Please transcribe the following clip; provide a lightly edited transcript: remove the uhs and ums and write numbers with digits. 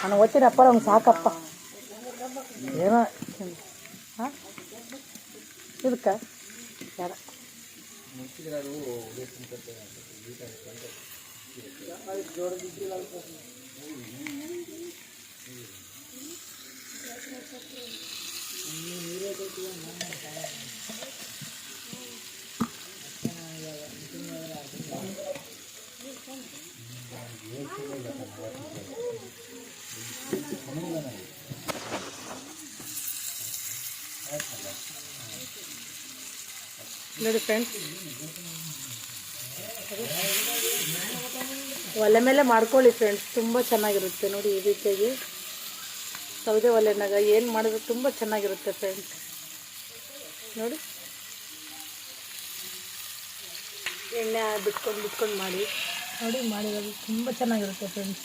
ನಾನು ಓದ್ತೀನಪ್ಪ ಅವ್ನು ಸಾಕಪ್ಪ ಏನೋ ಹಾಂ ಇದಕ್ಕೆ ಯಾರ ನೋಡಿ ಫ್ರೆಂಡ್ಸ್, ಒಲೆ ಮೇಲೆ ಮಾಡ್ಕೊಳ್ಳಿ ಫ್ರೆಂಡ್ಸ್, ತುಂಬ ಚೆನ್ನಾಗಿರುತ್ತೆ ನೋಡಿ. ಈ ರೀತಿಯಾಗಿ ಸೌದೆ ಒಲೆನಾಗ ಏನು ಮಾಡಿದ್ರು ತುಂಬ ಚೆನ್ನಾಗಿರುತ್ತೆ ಫ್ರೆಂಡ್ಸ್. ನೋಡಿ ಎಣ್ಣೆ ಬಿಟ್ಕೊಂಡು ಮಾಡಿ ನೋಡಿ, ಮಾಡಿರೋದು ತುಂಬ ಚೆನ್ನಾಗಿರುತ್ತೆ ಫ್ರೆಂಡ್ಸ್.